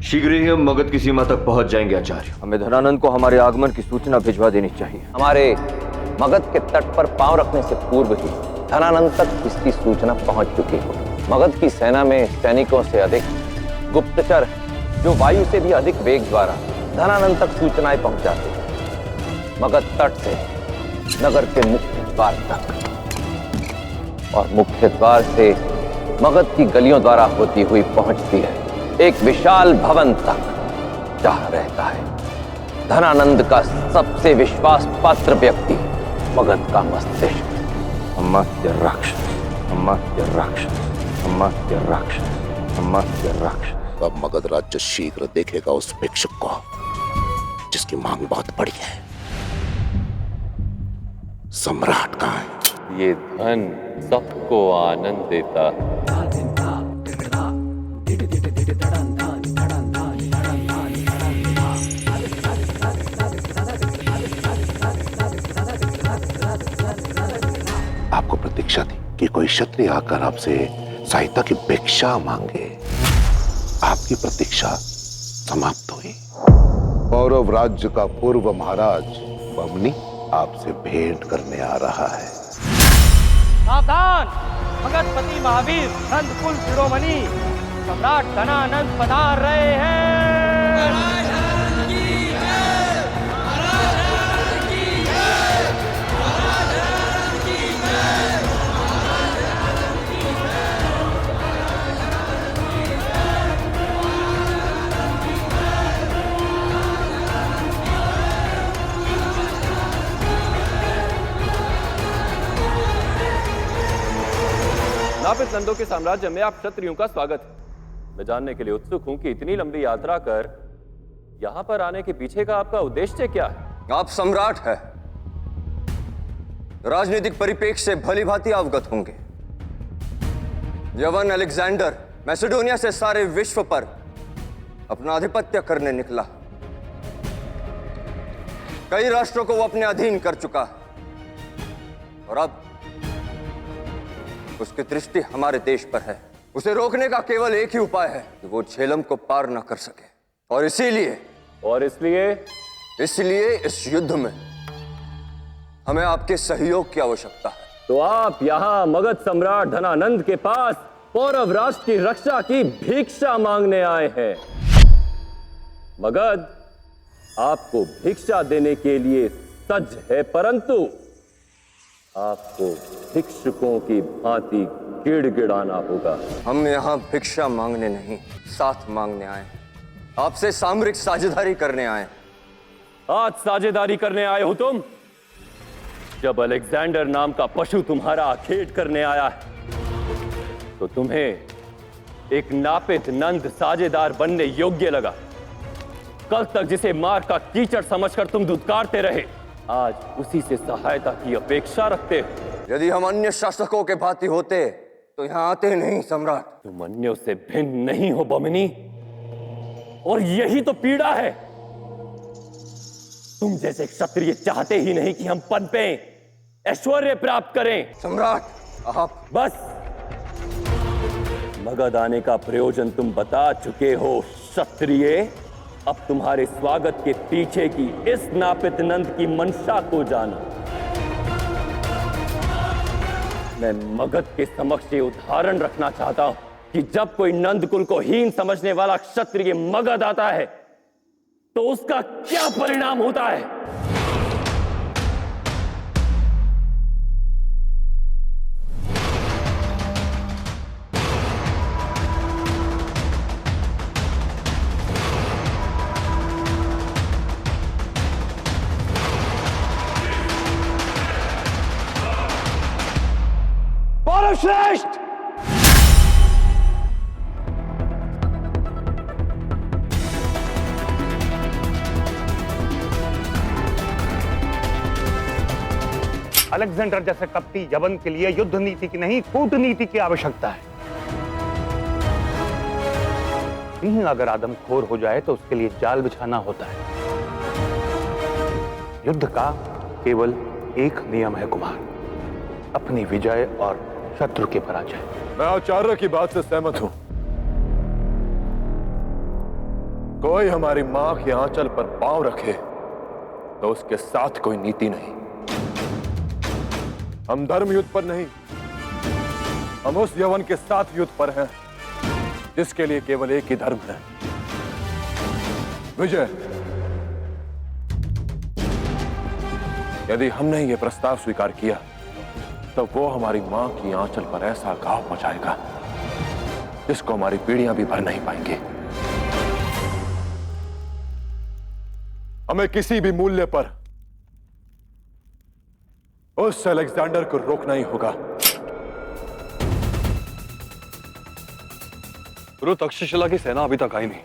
शीघ्र ही हम मगध की सीमा तक पहुंच जाएंगे आचार्य। हमें धनानंद को हमारे आगमन की सूचना भिजवा देनी चाहिए। हमारे मगध के तट पर पांव रखने से पूर्व ही धनानंद तक इसकी सूचना पहुंच चुकी हो। मगध की सेना में सैनिकों से अधिक गुप्तचर जो वायु से भी अधिक वेग द्वारा धनानंद तक सूचनाएं पहुंचाते हैं। मगध तट से नगर के मुख्य द्वार तक और मुख्य द्वार से मगध की गलियों द्वारा होती हुई पहुंचती है एक विशाल भवन तक, जहां रहता है धनानंद का सबसे विश्वास पात्र व्यक्ति, मगध का मस्तिष्क। अमात्य राक्षस, अमात्य राक्षस, अमात्य राक्षस, अमात्य राक्षस। अब मगध राज्य शीघ्र देखेगा उस भिक्षुक को जिसकी मांग बहुत बड़ी है। सम्राट कहाँ है? ये धन सबको आनंद देता। आपको प्रतीक्षा थी कि कोई क्षत्रिय आकर आपसे सहायता की भिक्षा मांगे। आपकी प्रतीक्षा समाप्त हुई। पौरव राज्य का पूर्व महाराज बमनी आपसे भेंट करने आ रहा है। सावधान! मगधपति महावीर नंदकुल शिरोमणि सम्राट धनानंद पधार रहे हैं। नापित नंदों के साम्राज्य में आप क्षत्रियों का स्वागत है। मैं जानने के लिए उत्सुक हूं कि इतनी लंबी यात्रा कर यहां पर आने के पीछे का आपका उद्देश्य क्या है? आप सम्राट है, राजनीतिक परिप्रेक्ष्य से भली भांति अवगत होंगे। यवन अलेक्जेंडर मैसेडोनिया से सारे विश्व पर अपना आधिपत्य करने निकला। कई राष्ट्रों को वो अपने अधीन कर चुका और अब उसकी दृष्टि हमारे देश पर है। उसे रोकने का केवल एक ही उपाय है कि वो झेलम को पार न कर सके। और इसलिए इस युद्ध में हमें आपके सहयोग की आवश्यकता है। तो आप यहां मगध सम्राट धनानंद के पास पौरव राष्ट्र की रक्षा की भिक्षा मांगने आए हैं। मगध आपको भिक्षा देने के लिए सज्ज है, परंतु आपको भिक्षुकों की भांति गिड़गिड़ाना होगा। हम यहाँ भिक्षा मांगने नहीं, साथ मांगने आए। आपसे सामरिक साझेदारी करने आए। आज साझेदारी करने आए हो तुम? जब अलेक्जेंडर नाम का पशु तुम्हारा आखेट करने आया है तो तुम्हें एक नापित नंद साझेदार बनने योग्य लगा। कल तक जिसे मार का कीचड़ समझकर तुम धुतकारते रहे, आज उसी से सहायता की अपेक्षा रखते हो। यदि हम अन्य शासकों के भांति होते तो यहाँ आते नहीं सम्राट। तुम अन्यों से भिन्न नहीं हो बमनी, और यही तो पीड़ा है। तुम जैसे क्षत्रिय चाहते ही नहीं कि हम पनपे, ऐश्वर्य प्राप्त करें। सम्राट आप बस मगध आने का प्रयोजन तुम बता चुके हो क्षत्रिय। अब तुम्हारे स्वागत के पीछे की इस नापित नंद की मंशा को जानो। मैं मगध के समक्ष ये उदाहरण रखना चाहता हूं कि जब कोई नंद कुल को हीन समझने वाला क्षत्रिय मगध आता है तो उसका क्या परिणाम होता है। श्रेष्ठ अलेक्जेंडर जैसे कपटी यवन के लिए युद्ध नीति की नहीं कूटनीति की आवश्यकता है। सिंह अगर आदमखोर हो जाए तो उसके लिए जाल बिछाना होता है। युद्ध का केवल एक नियम है कुमार, अपनी विजय और शत्रु की पराजय। मैं आचार्य की बात से सहमत हूं। कोई हमारी मां के आंचल पर पांव रखे तो उसके साथ कोई नीति नहीं। हम धर्म युद्ध पर नहीं, हम उस यवन के साथ युद्ध पर हैं जिसके लिए केवल एक ही धर्म है, विजय। यदि हमने यह प्रस्ताव स्वीकार किया तो वो हमारी मां की आंचल पर ऐसा घाव पहुंचाएगा जिसको हमारी पीढ़ियां भी भर नहीं पाएंगी। हमें किसी भी मूल्य पर उस अलेक्जेंडर को रोकना ही होगा। गुरु, तक्षशिला की सेना अभी तक आई नहीं,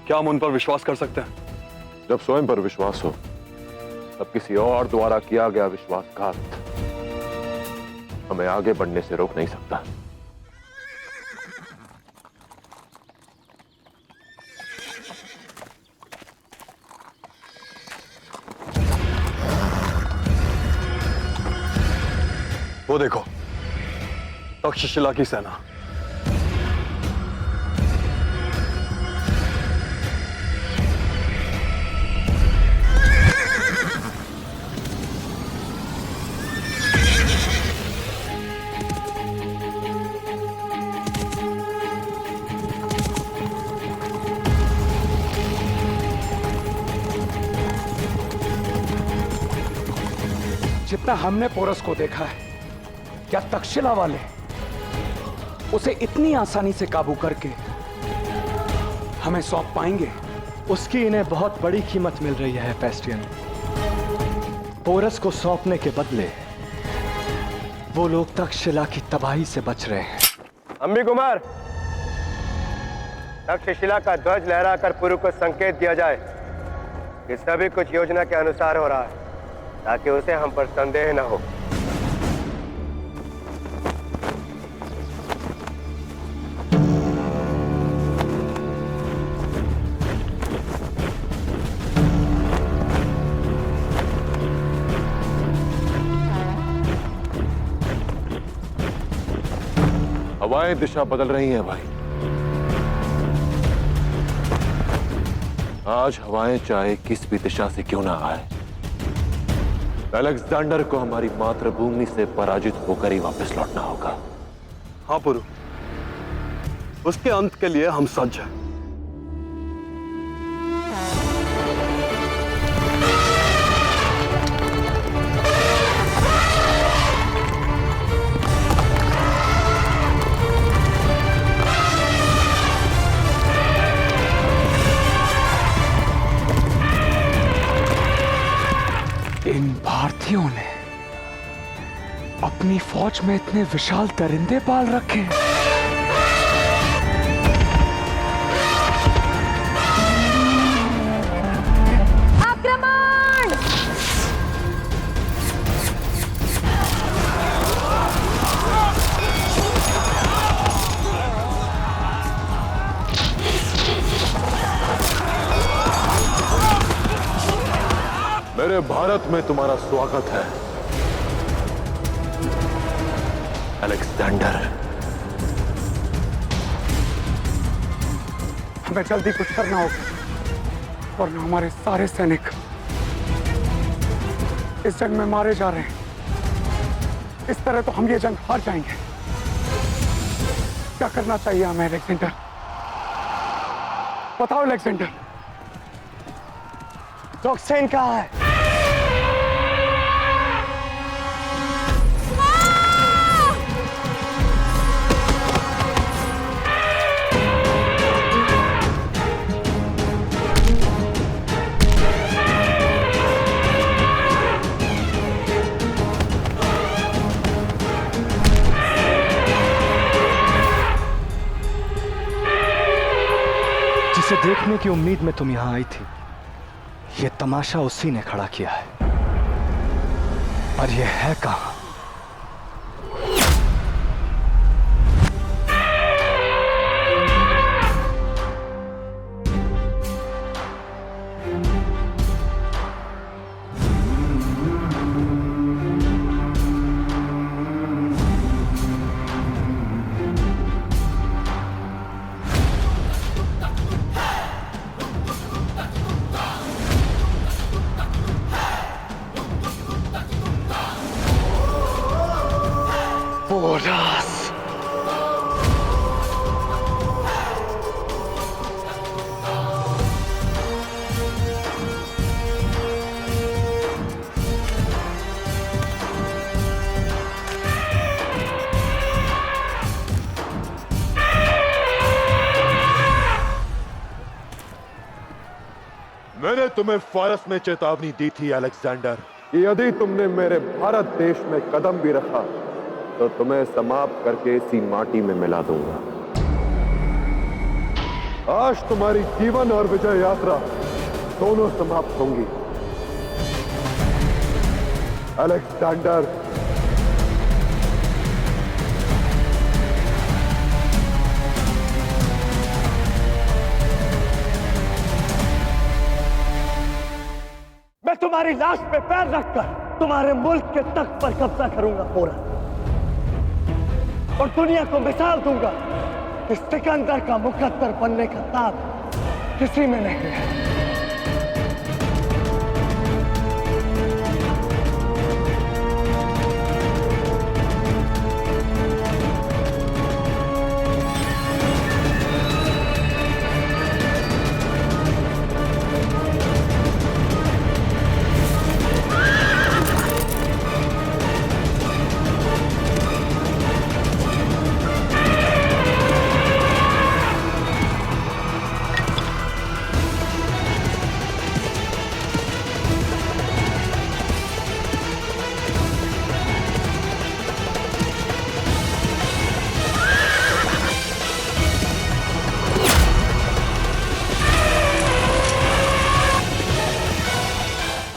क्या हम उन पर विश्वास कर सकते हैं? जब स्वयं पर विश्वास हो तब किसी और द्वारा किया गया विश्वासघात हमें आगे बढ़ने से रोक नहीं सकता। वो देखो, तक्षशिला की सेना। जितना हमने पोरस को देखा है, क्या तक्षशिला वाले उसे इतनी आसानी से काबू करके हमें सौंप पाएंगे? उसकी इन्हें बहुत बड़ी कीमत मिल रही है हेफेस्टियन। पोरस को सौंपने के बदले वो लोग तक्षशिला की तबाही से बच रहे हैं। अंबी कुमार, तक्षशिला का ध्वज लहराकर पुरु को संकेत दिया जाए कि सभी कुछ योजना के अनुसार हो रहा है, ताकि उसे हम पर संदेह न हो। हवाएं दिशा बदल रही हैं भाई। आज हवाएं चाहे किस भी दिशा से क्यों ना आए, अलेक्जेंडर को हमारी मातृभूमि से पराजित होकर ही वापस लौटना होगा। हाँ पुरु, उसके अंत के लिए हम सज्ज हैं। इन भारतीयों ने अपनी फौज में इतने विशाल दरिंदे पाल रखे हैं। आक्रमण! मेरे भारत में तुम्हारा स्वागत है अलेक्जेंडर। हमें जल्दी कुछ करना होगा, वरना हमारे सारे सैनिक इस जंग में मारे जा रहे हैं। इस तरह तो हम ये जंग हार जाएंगे। क्या करना चाहिए हमें अलेक्जेंडर? बताओ अलेक्जेंडर। टॉक्सेन कहाँ है? जिसे देखने की उम्मीद में तुम यहां आई थी, ये तमाशा उसी ने खड़ा किया है। और ये है कहां? मैंने तुम्हें फारस में चेतावनी दी थी अलेक्जेंडर, यदि तुमने मेरे भारत देश में कदम भी रखा तो तुम्हें समाप्त करके इसी माटी में मिला दूंगा। आज तुम्हारी जीवन और विजय यात्रा दोनों समाप्त होंगी। अलेक्जेंडर, मैं तुम्हारी लाश पे पैर रखकर तुम्हारे मुल्क के तख्त पर कब्जा करूंगा पोरस, और दुनिया को मिसाल दूंगा कि सिकंदर का मुकद्दर बनने का ताब किसी में नहीं है।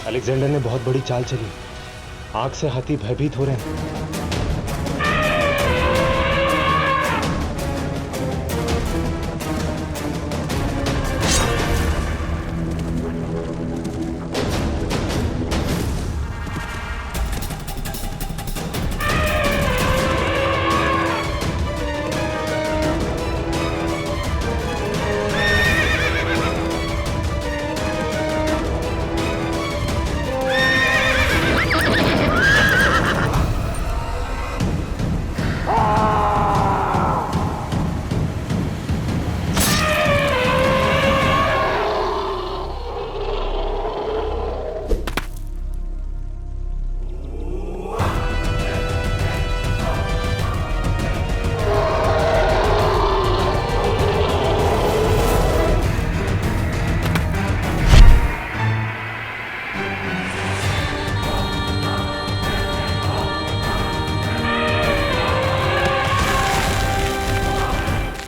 अलेक्जेंडर ने बहुत बड़ी चाल चली। आंख से हाथी भयभीत हो रहे हैं।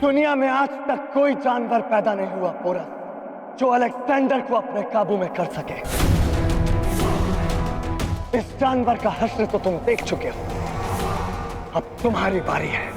दुनिया में आज तक कोई जानवर पैदा नहीं हुआ पोरस जो अलेक्जेंडर को अपने काबू में कर सके। इस जानवर का हश्र तो तुम देख चुके हो, अब तुम्हारी बारी है।